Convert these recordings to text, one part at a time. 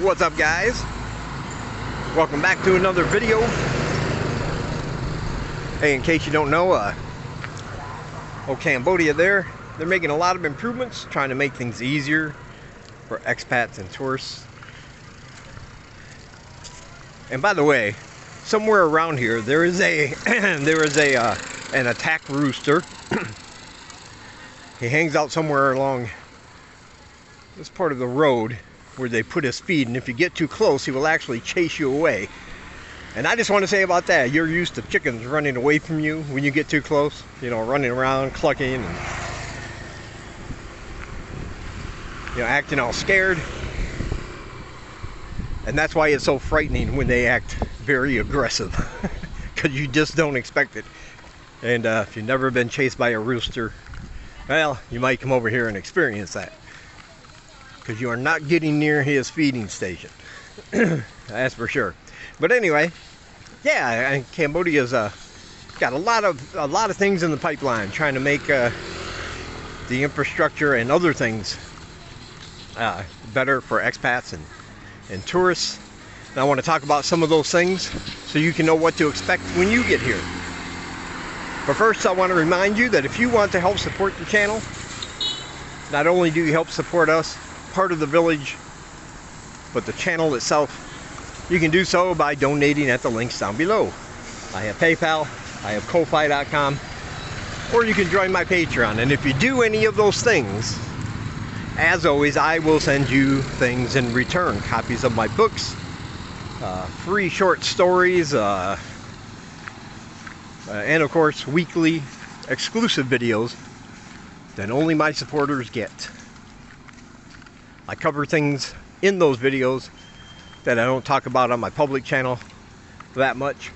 What's up, guys? Welcome back to another video. Hey, in case you don't know, Cambodia they're making a lot of improvements, trying to make things easier for expats and tourists. And by the way, somewhere around here there is an attack rooster. He hangs out somewhere along this part of the road where they put his feed, and if you get too close he will actually chase you away. And I just want to say about that, you're used to chickens running away from you when you get too close, you know, running around clucking and, you know, acting all scared. And that's why it's so frightening when they act very aggressive, because you just don't expect it. And if you've never been chased by a rooster, well, you might come over here and experience that, because you are not getting near his feeding station. That's for sure. But anyway, yeah, and Cambodia's got a lot of things in the pipeline, trying to make the infrastructure and other things better for expats and tourists. And I want to talk about some of those things so you can know what to expect when you get here. But first, I want to remind you that if you want to help support the channel, not only do you help support us, part of the village, but the channel itself, you can do so by donating at the links down below. I have PayPal, I have Ko-Fi.com, or you can join my Patreon. And if you do any of those things, as always, I will send you things in return. Copies of my books, free short stories, and of course weekly exclusive videos that only my supporters get. I cover things in those videos that I don't talk about on my public channel that much,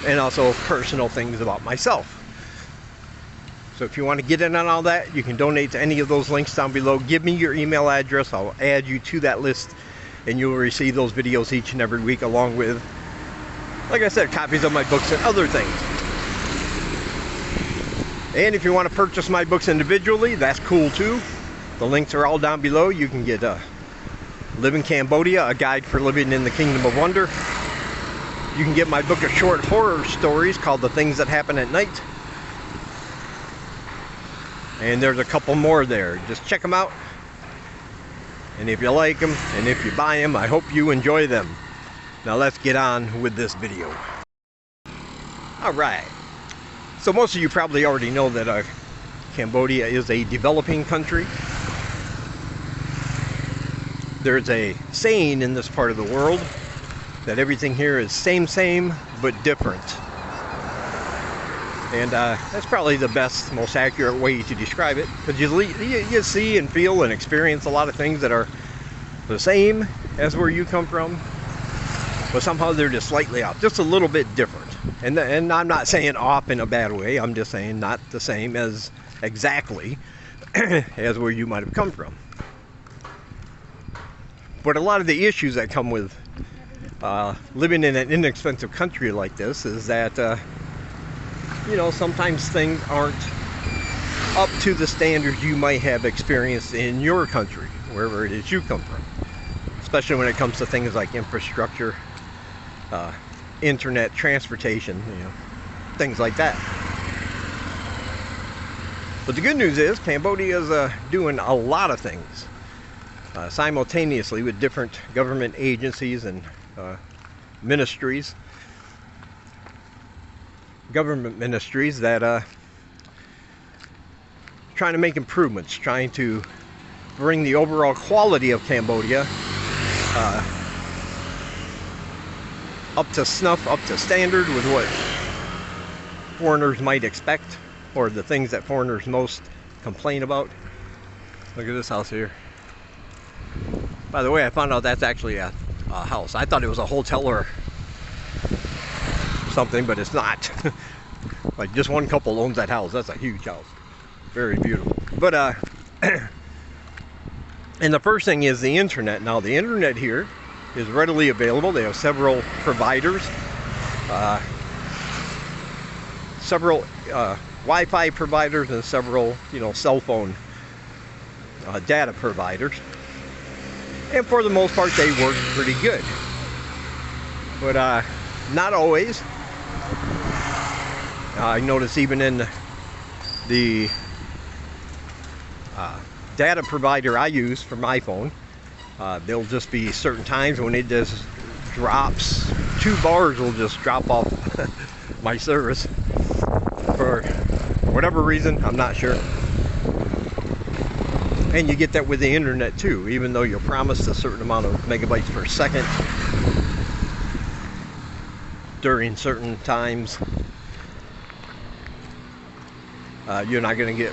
and also personal things about myself. So if you want to get in on all that, you can donate to any of those links down below. Give me your email address, I'll add you to that list, and you'll receive those videos each and every week, along with, like I said, copies of my books and other things. And if you want to purchase my books individually, that's cool too. The links are all down below. You can get Live in Cambodia, a guide for living in the Kingdom of Wonder. You can get my book of short horror stories called The Things That Happen at Night. And there's a couple more there. Just check them out. And if you like them, and if you buy them, I hope you enjoy them. Now let's get on with this video. Alright. So most of you probably already know that Cambodia is a developing country. There's a saying in this part of the world that everything here is same, but different. And that's probably the best, most accurate way to describe it, because you see and feel and experience a lot of things that are the same as where you come from, but somehow they're just slightly off, just a little bit different. And I'm not saying off in a bad way, I'm just saying not the same as exactly as where you might have come from. But a lot of the issues that come with living in an inexpensive country like this is that you know, sometimes things aren't up to the standards you might have experienced in your country, wherever it is you come from. Especially when it comes to things like infrastructure, internet, transportation, you know, things like that. But the good news is Cambodia is doing a lot of things simultaneously with different government agencies and ministries. Government ministries that trying to make improvements, trying to bring the overall quality of Cambodia up to snuff, up to standard with what foreigners might expect, or the things that foreigners most complain about. Look at this house here. By the way, I found out that's actually a house. I thought it was a hotel or something, but it's not. Like, just one couple owns that house. That's a huge house, very beautiful. But and the first thing is the internet. Now the internet here is readily available. They have several providers, several Wi-Fi providers, and several, you know, cell phone data providers. And for the most part, they work pretty good. But not always. I notice even in the data provider I use for my phone, there'll just be certain times when it just drops. 2 bars will just drop off my service for whatever reason, I'm not sure. And you get that with the internet too, even though you're promised a certain amount of megabytes per second during certain times. You're not going to get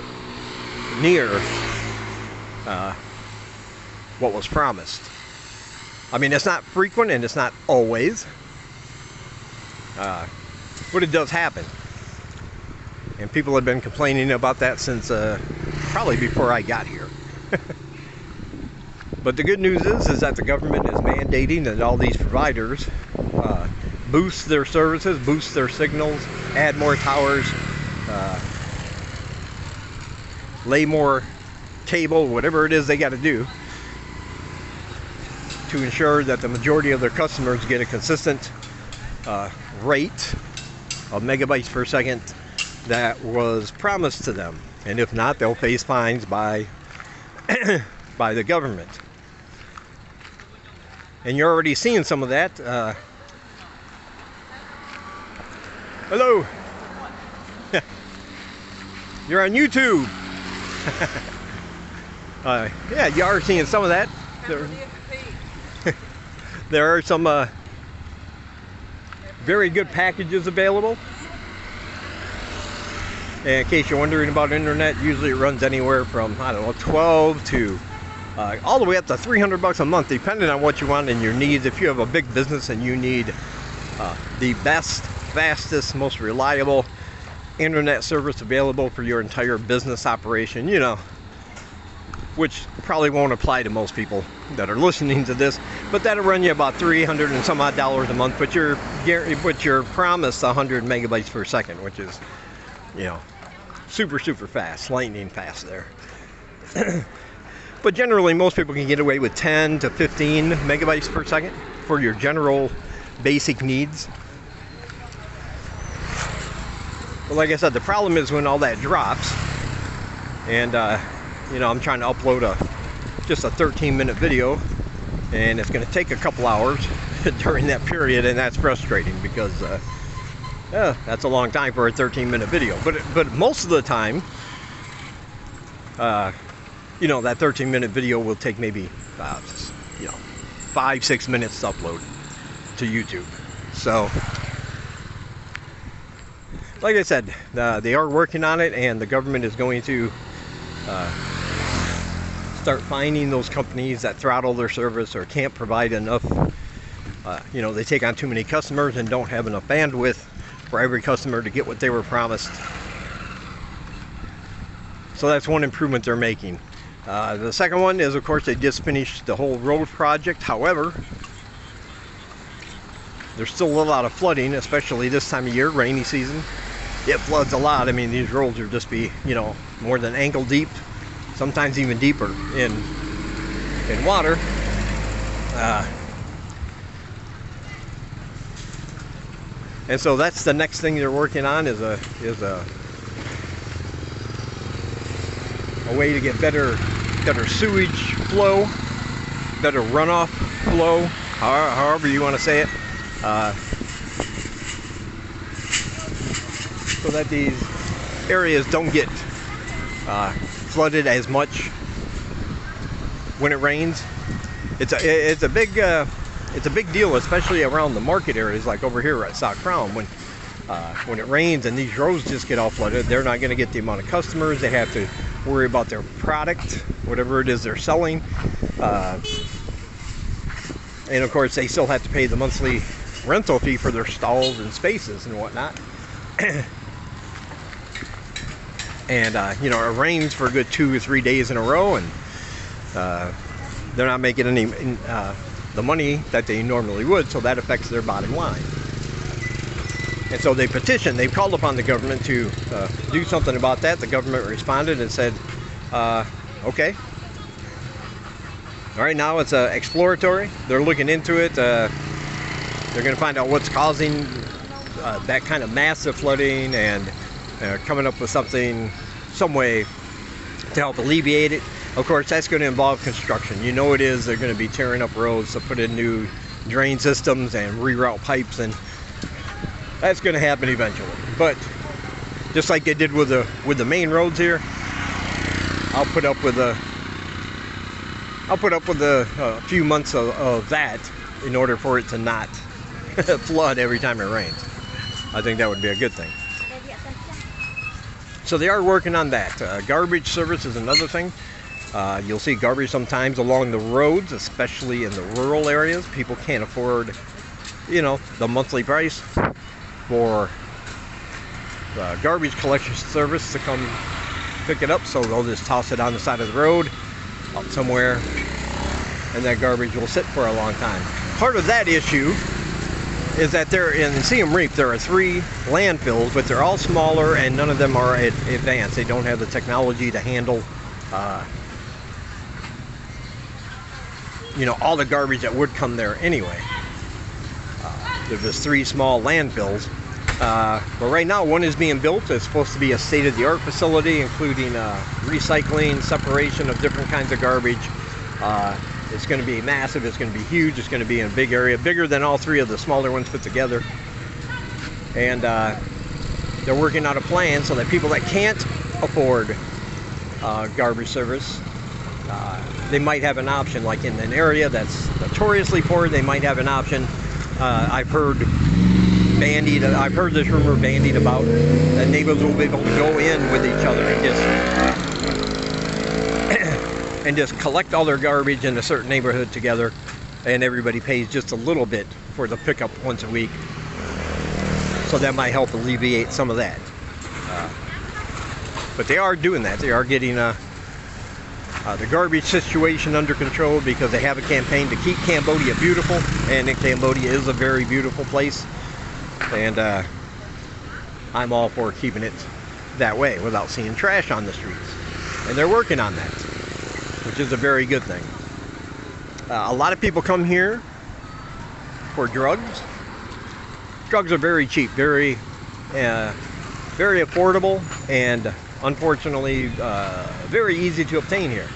near what was promised. I mean, it's not frequent and it's not always, but it does happen. And people have been complaining about that since probably before I got here. But the good news is that the government is mandating that all these providers boost their services, boost their signals, add more towers, lay more cable, whatever it is they got to do to ensure that the majority of their customers get a consistent rate of megabytes per second that was promised to them. And if not, they'll face fines by by the government. And you're already seeing some of that. Hello. You're on YouTube. Yeah, you are seeing some of that. There are some very good packages available. And in case you're wondering about internet, usually it runs anywhere from, I don't know, 12 to all the way up to $300 a month, depending on what you want and your needs. If you have a big business and you need the best, fastest, most reliable internet service available for your entire business operation, you know, which probably won't apply to most people that are listening to this, but that'll run you about $300 and some odd a month, but you're promised 100 megabytes per second, which is, you know, super fast, lightning fast there. But generally most people can get away with 10 to 15 megabytes per second for your general basic needs. But like I said, the problem is when all that drops, and you know, I'm trying to upload just a 13-minute video, and it's going to take a couple hours during that period, and that's frustrating because that's a long time for a 13-minute video. But most of the time, you know, that 13-minute video will take maybe you know, 5-6 minutes to upload to YouTube. So like I said, they are working on it, and the government is going to start finding those companies that throttle their service or can't provide enough. You know, they take on too many customers and don't have enough bandwidth for every customer to get what they were promised. So that's one improvement they're making. The second one is, of course, they just finished the whole road project. However, there's still a lot of flooding, especially this time of year, rainy season. It floods a lot. I mean, these roads will just be, you know, more than ankle deep, sometimes even deeper in water. And so that's the next thing they're working on is a way to get better sewage flow, better runoff flow, however you want to say it, so that these areas don't get flooded as much when it rains. It's a big deal, especially around the market areas like over here at South Crown. When it rains and these roads just get all flooded, they're not going to get the amount of customers. They have to worry about their product, whatever it is they're selling, and of course they still have to pay the monthly rental fee for their stalls and spaces and whatnot. And you know, it rains for a good 2 or 3 days in a row, and they're not making any the money that they normally would, so that affects their bottom line. And so they called upon the government to do something about that. The government responded and said, okay, Right now it's exploratory. They're looking into it. They're going to find out what's causing that kind of massive flooding, and coming up with some way to help alleviate it. Of course, that's going to involve construction. You know it is. They're going to be tearing up roads to put in new drain systems and reroute pipes, and that's going to happen eventually. But just like they did with the main roads here, I'll put up with a few months of that in order for it to not flood every time it rains. I think that would be a good thing. So they are working on that. Garbage service is another thing. You'll see garbage sometimes along the roads, especially in the rural areas. People can't afford, the monthly price for the garbage collection service to come pick it up, so they'll just toss it on the side of the road out somewhere, and that garbage will sit for a long time. Part of that issue is that there in Siem Reap there are 3 landfills, but they're all smaller and none of them are advanced. They don't have the technology to handle all the garbage that would come there anyway. There's just 3 small landfills. But right now one is being built. It's supposed to be a state-of-the-art facility, including recycling, separation of different kinds of garbage. It's going to be massive. It's going to be huge. It's going to be in a big area, bigger than all 3 of the smaller ones put together. And they're working on a plan so that people that can't afford garbage service, they might have an option. Like in an area that's notoriously poor, they might have an option. I've heard this rumor bandied about that neighbors will be able to go in with each other and just collect all their garbage in a certain neighborhood together, and everybody pays just a little bit for the pickup once a week. So that might help alleviate some of that. But they are doing that. They are getting the garbage situation under control, because they have a campaign to keep Cambodia beautiful, and Cambodia is a very beautiful place. And I'm all for keeping it that way without seeing trash on the streets. And they're working on that, which is a very good thing. A lot of people come here for drugs. Drugs are very cheap, very affordable, and unfortunately very easy to obtain here.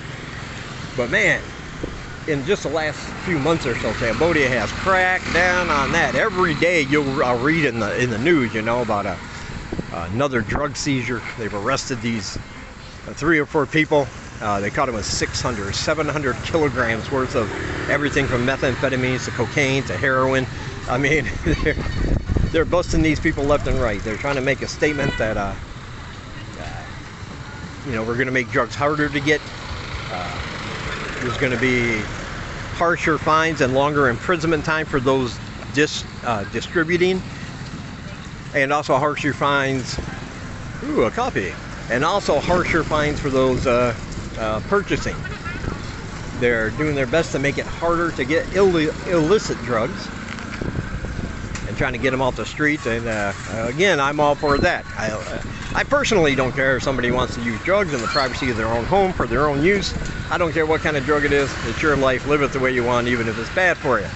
But man, in just the last few months or so, Cambodia has cracked down on that. Every day you'll read in the news, about another drug seizure. They've arrested these 3 or 4 people. They caught them with 600 or 700 kilograms worth of everything from methamphetamines to cocaine to heroin. I mean, they're busting these people left and right. They're trying to make a statement that we're going to make drugs harder to get. There's going to be harsher fines and longer imprisonment time for those distributing, and also harsher fines. Ooh, a copy. And also harsher fines for those purchasing. They're doing their best to make it harder to get illicit drugs and trying to get them off the street. And again, I'm all for that. I personally don't care if somebody wants to use drugs in the privacy of their own home for their own use. I don't care what kind of drug it is. It's your life. Live it the way you want, even if it's bad for you.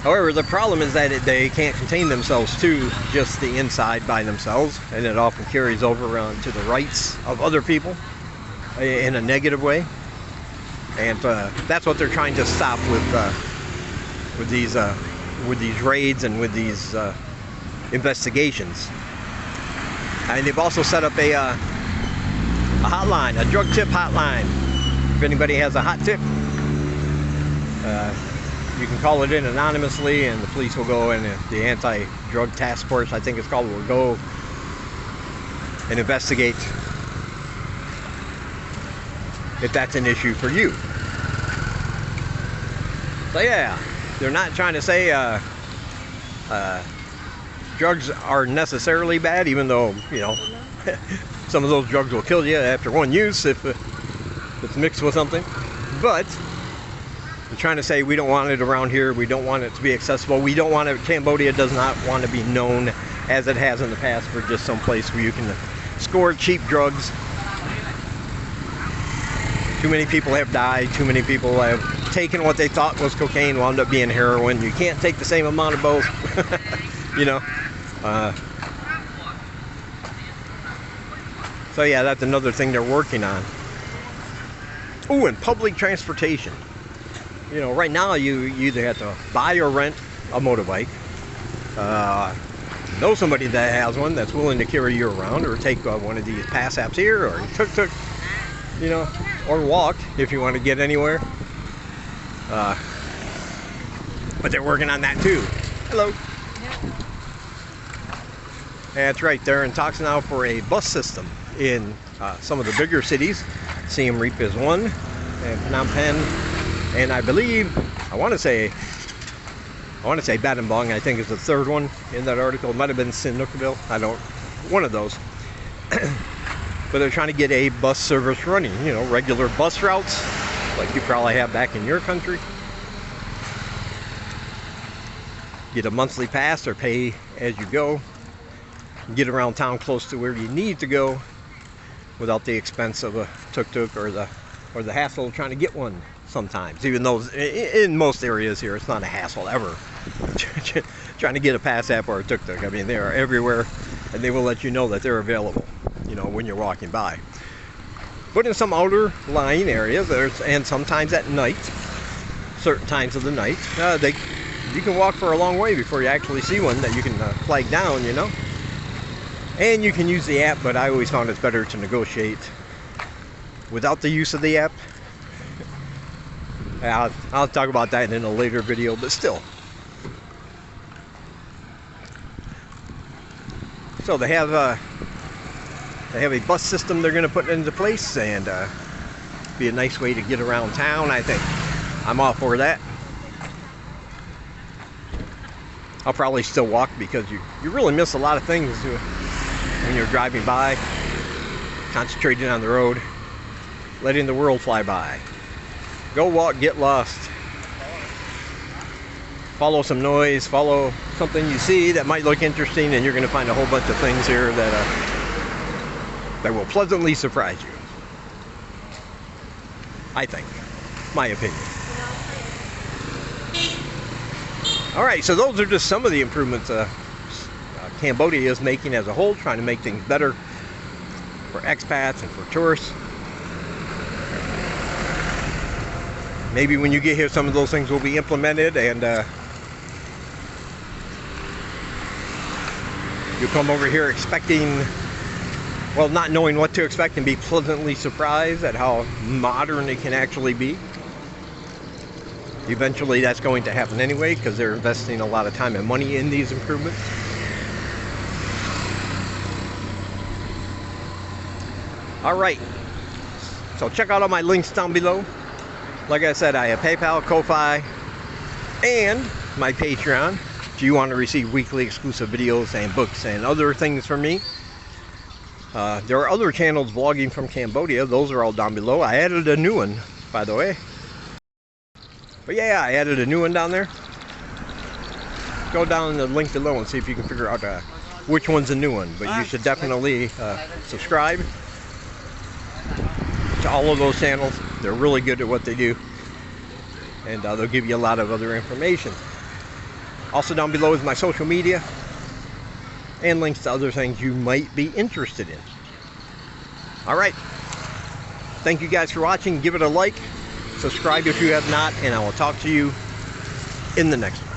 However, the problem is that they can't contain themselves to just the inside by themselves, and it often carries over to the rights of other people in a negative way. And that's what they're trying to stop with these raids and with these investigations. And they've also set up a hotline, a drug tip hotline. If anybody has a hot tip, you can call it in anonymously, and the police will go, and the anti-drug task force, I think it's called, will go and investigate if that's an issue for you. So yeah, they're not trying to say drugs are necessarily bad, even though, some of those drugs will kill you after one use if it's mixed with something. But they're trying to say we don't want it around here. We don't want it to be accessible. We don't want it. Cambodia does not want to be known as it has in the past for just some place where you can score cheap drugs Too many people have died. Too many people have taken what they thought was cocaine, wound up being heroin. You can't take the same amount of both. You know. So yeah, that's another thing they're working on. Oh, and public transportation. You know, right now you either have to buy or rent a motorbike. Know somebody that has one that's willing to carry you around, or take one of these pass apps here, or tuk-tuk, you know, or walk if you want to get anywhere. But they're working on that too. Hello. That's right, they're in talks now for a bus system in some of the bigger cities. Siem Reap is one, and Phnom Penh, and I believe, I want to say Battambang, I think, is the third one in that article. It might have been Sinukville, one of those. But they're trying to get a bus service running, you know, regular bus routes, like you probably have back in your country. Get a monthly pass or pay as you go. Get around town close to where you need to go without the expense of a tuk-tuk or the hassle of trying to get one sometimes. Even though in most areas here it's not a hassle ever trying to get a pass app or a tuk-tuk. I mean, they are everywhere, and they will let you know that they're available, you know, when you're walking by. But in some outer lying areas, and sometimes at night, certain times of the night, you can walk for a long way before you actually see one that you can flag down, you know. And you can use the app, but I always found it's better to negotiate without the use of the app. I'll talk about that in a later video, but still. So they have a bus system they're going to put into place, and be a nice way to get around town, I think. I'm all for that. I'll probably still walk, because you really miss a lot of things when you're driving by, concentrating on the road, letting the world fly by. Go walk, get lost. Follow some noise, follow something you see that might look interesting, and you're going to find a whole bunch of things here that will pleasantly surprise you. I think. My opinion. Alright, so those are just some of the improvements Cambodia is making as a whole, trying to make things better for expats and for tourists. Maybe when you get here, some of those things will be implemented, and you'll come over here expecting, well, not knowing what to expect, and be pleasantly surprised at how modern it can actually be. Eventually that's going to happen anyway, because they're investing a lot of time and money in these improvements. Alright, so check out all my links down below. Like I said, I have PayPal, Ko-Fi, and my Patreon. If you want to receive weekly exclusive videos and books and other things from me. There are other channels vlogging from Cambodia. Those are all down below. I added a new one, by the way. But yeah, I added a new one down there. Go down in the link below and see if you can figure out which one's a new one. But you should definitely subscribe to all of those channels. They're really good at what they do, and they'll give you a lot of other information. Also down below is my social media and links to other things you might be interested in. Alright, thank you guys for watching. Give it a like, subscribe if you have not, and I will talk to you in the next one.